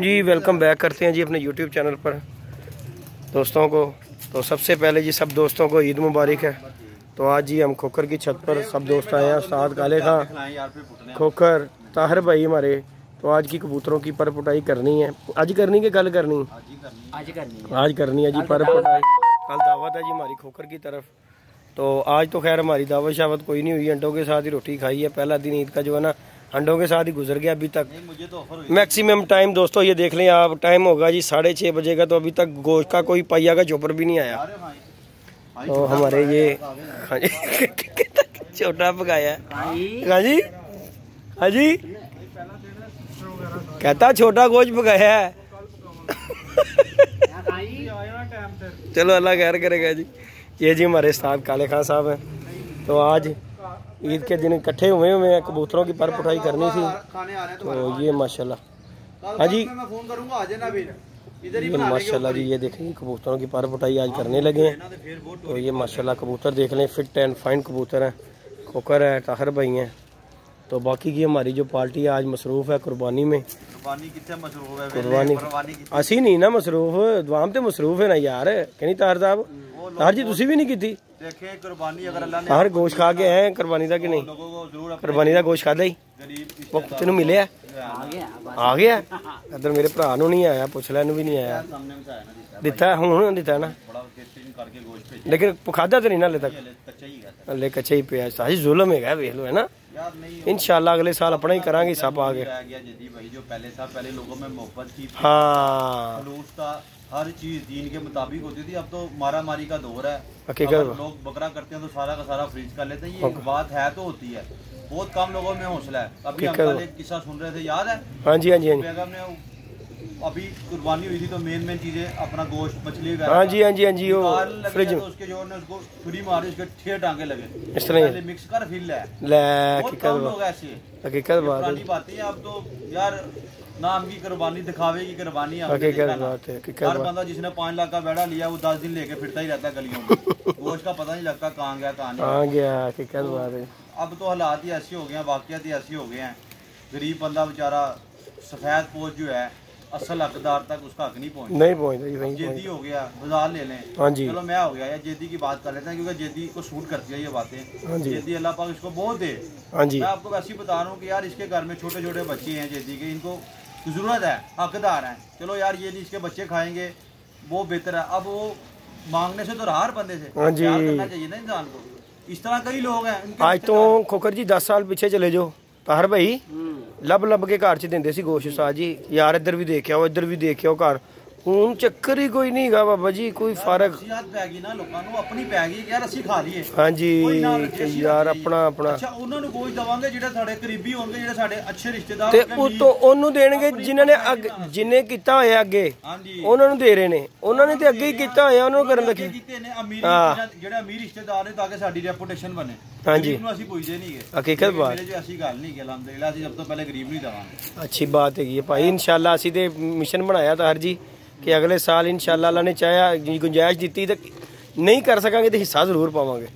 जी welcome back करते हैं जी अपने YouTube चैनल पर दोस्तों को। तो सबसे पहले जी सब दोस्तों को ईद मुबारक है। तो आज जी हम खोखर की छत पर सब दोस्त आए हैं। उस्ताद काले खां, खोखर, ताहिर भाई हमारे। तो आज की कबूतरों की पर पुटाई करनी है। आज करनी के कल करनी? आज करनी है जी पर पुटाई। कल दावत है जी हमारी खोखर की तरफ। तो आज तो खैर हमारी दावत शावत कोई नहीं हुई, अंडों के साथ ही रोटी खाई है। पहला दिन ईद का जो है ना अंडों के साथ ही गुजर गया अभी तक। मैक्सिमम टाइम दोस्तों ये देख लें आप, टाइम होगा जी 6:30 बजे का। तो अभी तक गोश्त का कोई पहिया का चोपर भी नहीं आया। तो हमारे ये छोटा पकाया हाँ जी, हाँ जी कहता छोटा गोश्त पकाया है। चलो अल्लाह खैर करेगा जी। ये जी हमारे उस्ताद काले खां साहब हैं। तो आज ईद के दिन इकट्ठे हुए हैं, कबूतरों की पर पुटाई करनी थी। तो ये माशाल्लाह हाँ जी, ये माशाल्लाह जी ये देखें कबूतरों की पर पुटाई आज करने लगे हैं। तो ये माशाल्लाह कबूतर देख लें, फिट एंड फाइन कबूतर हैं। खोखर है, ताहिर भाई हैं। तो बाकी की हमारी जो पार्टी आज मसरूफ़ है कुर्बानी में। कुर्बानी असी नहीं ना मसरूफ, दवाम तो मसरूफ है ना यार, कहनी तार साहब। तार जी तुसी भी नहीं की तार गोश्त खा के हैं कुर्बानी का कि नहीं? कुर्बानी का गोश्त खादा ही वो तेन मिले आ गया इधर मेरे भरा नहीं आया, पुछ लै भी नहीं आया। दिता हूँ दिता ना, लेकिन खादा तो नहीं ना हाले तक, हाले कच्चा ही पे। सारी जुल्म है वेख लो है ना। इंशाल्लाह अगले साल अपना ही करांगे सब आगे। हाँ हर चीज दीन के मुताबिक होती थी, अब तो मारा मारी का दौर है। लोग बकरा करते हैं तो सारा का सारा फ्रीज कर लेते हैं। ये बात है तो होती है, बहुत कम लोगों में हौसला है। अभी हम कल एक किस्सा सुन रहे थे, याद है? हाँ जी हाँ जी हाँ जी। अभी कुर्बानी हुई थी तो मेन मेन चीजें अपना गोश्त मछली हाँ जी हाँ जी हाँ जी, वो फ्रिज तो उसके जो उसको छुरी मारी, उसके 6 टांगे लगे। इस तरह मिक्स कर फिर ले हकीकत लोग ऐसे बात है। अब तो यार नाम की कुर्बानी दिखावे की कुर्बानी है। हर बंदा जिसने 5 लाख का बेड़ा लिया वो 10 दिन लेके फिरता ही रहता है गलियों में। गोश्त का पता नहीं लगता कहाँ गया कहाँ नहीं गया। अब तो हालात ही ऐसे हो गए हैं, वाकयात ही ऐसे हो गए हैं। गरीब बंदा बेचारा सफेद पोश जो है असल हकदार तक उसका हक नहीं पहुंचता। जेदी हो गया, बाजार ले लें। हाँ जी, चलो मैं हो गया या जेदी की बात कर लेते हैं, क्योंकि जेदी को सूट करती है ये बातें। जेदी अल्लाह पाक इसको बहुत दे। हाँ जी, मैं आपको वैसे ही बता रहा हूँ कि यार इसके घर में छोटे छोटे बच्चे हैं जेदी के, इनको जरूरत है, हकदार हैं। चलो यार ये नहीं इसके बच्चे खाएंगे वो बेहतर है। अब वो मांगने से तो रहा हर बंदे से, प्यार करना चाहिए ना इंसान को। इस तरह कई लोग हैं। आज तो खोखर जी 10 साल पीछे चले जाओ, ताहिर भाई लब के घर च देंदे सी गोश्त साज जी। यार इधर भी देख आओ, इधर भी देख आओ घर। हूं चक्कर ही कोई नहीं गा बाबा जी, कोई फर्क हाँ जी यार अपना अपना ते उतो ओनू देणगे जिन्हें कीता होया अगे उन्हां नू दे रहे ने। उन्होंने ते अगे ही कीता होया, उन्हां नू करन लगे। हां जेड़े अमीर रिश्तेदार ने ताकि साडी रेपुटेशन बने। हां जी हकीकत बात, अच्छी बात है भाई। इंशाल्लाह असी ते मिशन बनाया था हर जी कि अगले साल इंशाल्लाह अल्लाह ने चाहा गुंजाइश दी तो नहीं कर सकांगे तो हिस्सा जरूर पावांगे।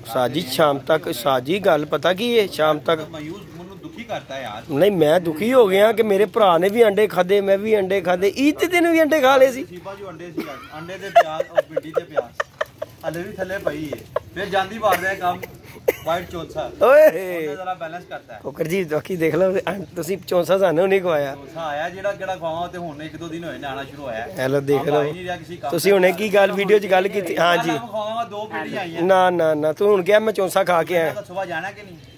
साजी शाम तक साजी गल पता की है, शाम तक नहीं मैं दुखी हो गया कि मेरे भरा ने भी अंडे खाधे, मैं भी अंडे खाधे, ईद के दिन भी अंडे खा ले सी। खोखर जी बाकी देख लो तुसी चौंसा सानू नहीं खवाया। हेलो देख लो तुसी हुणे की गल वीडियो च गल कीती। हां जी ना ना ना तू हुण क्या मैं चौंसा खा के आया,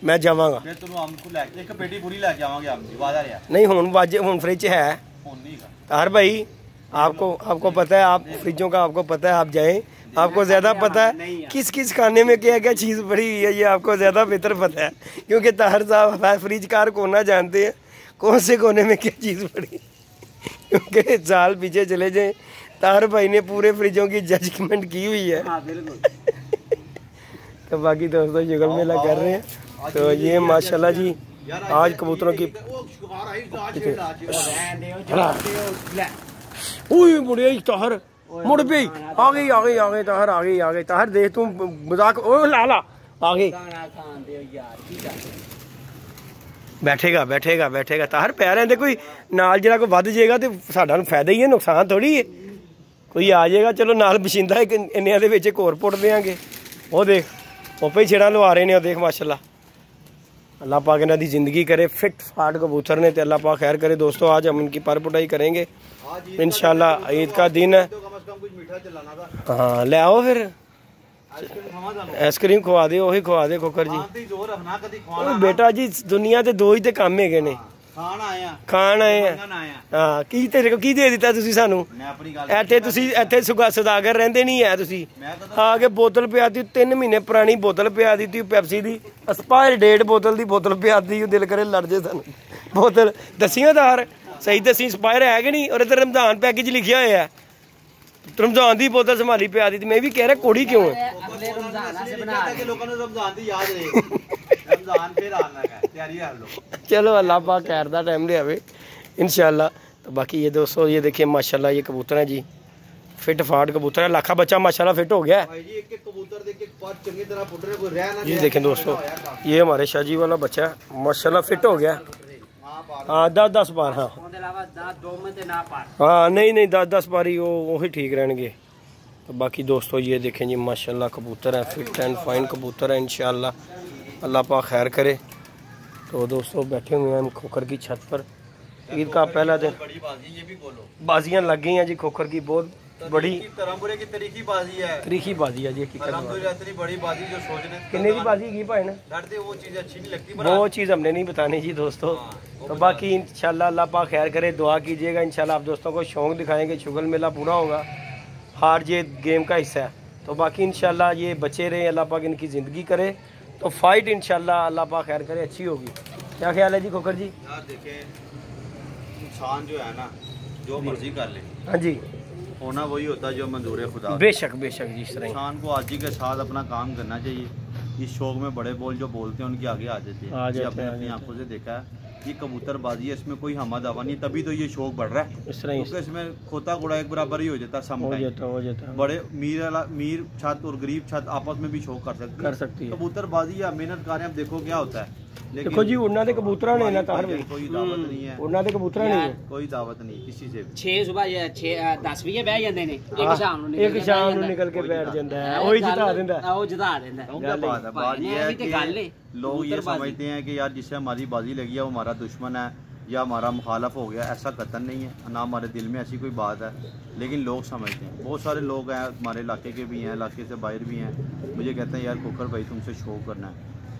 मैं जावांगा नहीं हुण बाजे हुण फ्रिज है। तार भाई आपको पता है, आप फ्रिजों का आपको पता है, आप जाएं आपको ज्यादा पता है किस किस खाने में क्या क्या चीज़ पड़ी हुई है, ये आपको ज्यादा बेहतर पता है। क्योंकि ताहिर साहब फ्रिज कार कोना जानते हैं कौन से कोने में क्या चीज़ पड़ी। क्योंकि साल पीछे चले जाए ताहिर भाई ने पूरे फ्रिजों की जजमेंट की हुई है। तो बाकी दोस्तों जुगल मेला कर रहे हैं। तो ये माशाल्लाह जी आज कबूतरों की मुड़े ताहिर मुड़ पे आ गई ताहिर आ गई ताहिर देख तू मजाक ओ लाला आ गई। बैठेगा बैठेगा बैठेगा ताहर पै रहे कोई नाल जरा कोई वध जाएगा तो साडा फायदा ही है, नुकसान थोड़ी है। कोई आ जाएगा चलो नाल बछिंदा इन्निया दे विच एक होर पुट देंगे। वो देख ओपे ही छेड़ा लवा रहे ने, देख माशाल्लाह। अल्लाह पाक इन्हां दी जिंदगी करे, फिट फाट कबूतर ने, तो अल्लाह पाक खैर करे। दोस्तों आज हम इनकी पर पुटाई करेंगे इंशाल्लाह। ईद का दिन है। हाँ ले आओ फिर आइसक्रीम खवा दे, वही खवा दे खोकर जी। बेटा जी दुनिया ते दो ही ते काम है ने, खान आए हाँ की तेरे को की दे दिता तुसी सानू? इत्थे तुसी इत्थे सौदागर रहंदे नहीं है। तुसी आ के बोतल पिया दी, 3 महीने पुरानी बोतल पिया दी पेप्सी दी, एक्सपायर डेट बोतल दी बोतल पिया दी। दिल करे लड़ जे सानू। बोतल दसियो तार सही दसी एक्सपायर है कि नहीं? और इधर रमजान पैकेज लिखिया होया है, रमजान दी बोतल संभाली पिया दी। मैं भी कह रहा कोड़ी क्यों है? चलो अल्लाह पाक खैर दा टाइम ले आवे इंशाल्लाह। तो बाकी ये दोस्तों ये देखिए माशाल्लाह ये कबूतर है जी, फिट फाट कबूतर है। लाखा बच्चा माशाल्लाह फिट हो गया है। ये देखें दोस्तों ये हमारे शाहजी वाला बच्चा है माशाल्लाह फिट हो गया। हाँ 10 बार हाँ हाँ नहीं 10 बार ही वो ही ठीक रहेंगे। तो बाकी दोस्तों ये देखें जी माशाल्लाह कबूतर है, फिट एंड फाइन कबूतर है इंशाल्लाह। अल्लाह पाक खैर करे। तो दोस्तों बैठे हुए हैं हम खोखर की छत पर। ईद का पहला दिन, बाजियाँ लग गई हैं जी खोखर की, बहुत बड़ी की तरीकी बाजी है जी। बड़ी बाजी जो सोचने कितने की बाजी की भाई ना वो चीज़ अच्छी नहीं लगती, वो चीज़ हमने नहीं बतानी जी दोस्तों। तो बाकी इंशाल्लाह अल्लाह पाक खैर करे, दुआ कीजिएगा इंशाल्लाह। आप दोस्तों को शौक दिखाएंगे, शुगल मेला पूरा होगा, हार जीत गेम का हिस्सा है। तो बाकी इंशाल्लाह ये बचे रहे, अल्लाह पाक इनकी ज़िंदगी करे। तो फाइट इंशाल्लाह अल्लाह पाक खैर करे अच्छी होगी। क्या ख्याल है जी खोखर जी? यार देखें इंसान जो है ना जो मर्जी कर ले, हाँ जी, होना वही होता है जो मंजूर है खुदा। बेशक बेशक जी। इस तरह इंसान को आजी के साथ अपना काम करना चाहिए। इस शौक में बड़े बोल जो बोलते हैं उनके आगे आ जाते हैं। अपनी आंखों से देखा है ये कबूतरबाजी है, इसमें कोई हमा दावा नहीं, तभी तो ये शौक बढ़ रहा है। इस तरह क्योंकि इसमें खोता गुड़ा एक बराबर ही हो जाता है। बड़े मीर छत और गरीब छत आपस में भी शौक कर सकती है। कबूतरबाजी या मेहनत कार्य देखो क्या होता है। देखो जी उड़ना दे कबूतरा ने ना तार में कोई दावत नहीं है, उड़ना दे कबूतरा नहीं है, कोई दावत नहीं किसी से। 6 सुबह 10 बजे बह जाते ने, एक शाम ਨੂੰ निकल के बैठ जाता है, वही जिता देता है, वो जिता देता है। बात ये है कि लोग ये समझते हैं कि यार जिससे हमारी बाजी लगी है वो हमारा दुश्मन है या हमारा मुखालफ हो गया। ऐसा कतन नहीं है, ना हमारे दिल में ऐसी कोई बात है, लेकिन लोग समझते हैं। बहुत सारे लोग हैं हमारे इलाके के भी हैं, इलाके से बाहर भी हैं, मुझे कहते हैं यार खोखर भाई तुमसे शौक करना है।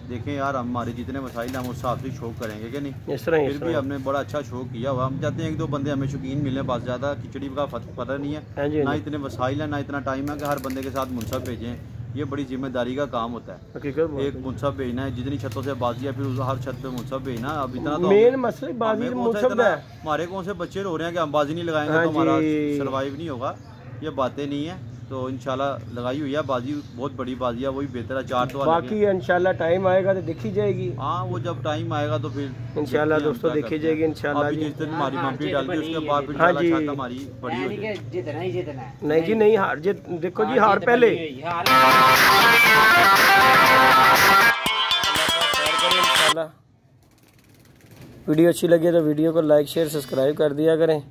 देखें यार हमारे जितने मसाइल हम उस हिसाब से शौक करेंगे कि नहीं। इस तरह फिर भी हमने बड़ा अच्छा शौक किया हुआ। हम चाहते हैं 1-2 बंदे हमें शौकीन मिले, बस ज़्यादा खिचड़ी का पता नहीं है, ना इतने वसाइल है, ना इतना टाइम है कि हर बंदे के साथ मुनसब भेजें। ये बड़ी जिम्मेदारी का काम होता है। एक मुनसब भेजना है, जितनी छतों से बाजी है फिर हर छत पे मुनसब भेजना। अब इतना तो मेन मसला बाजी मुनसब है। हमारे कौन से बच्चे रो रहे हैं कि हम बाजी नहीं लगाएंगे तो हमारा सर्वाइव नहीं होगा, ये बातें नहीं है। तो इंशाल्लाह लगाई हुई है बाजी, बहुत बड़ी बाजी है, वही बेहतर है। 4 तो बाकी इंशाल्लाह टाइम आएगा तो देखी जाएगी। हाँ वो जब टाइम आएगा तो फिर इंशाल्लाह दोस्तों देखी जाएगी इंशाल्लाह। जिस दिन हमारी मम्मी डाल के उसके बाद फिर छत हमारी बड़ी हो जाएगी। जितना ही जितना नहीं जी नहीं हार जीत देखो जी, हार पहले। वीडियो अच्छी लगे तो वीडियो को लाइक शेयर सब्सक्राइब कर दिया करें।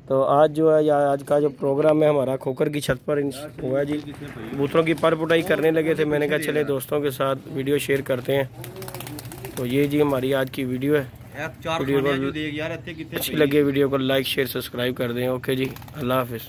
तो आज जो है या आज का जो प्रोग्राम है हमारा खोखर की छत पर हुआ है जी। कबूतरों की पर पुटाई करने लगे थे, मैंने कहा चले दोस्तों के साथ वीडियो शेयर करते हैं। तो ये जी हमारी आज की वीडियो है। वीडियो को अच्छी लगे वीडियो को लाइक शेयर सब्सक्राइब कर दें। ओके जी, अल्लाह हाफिज़।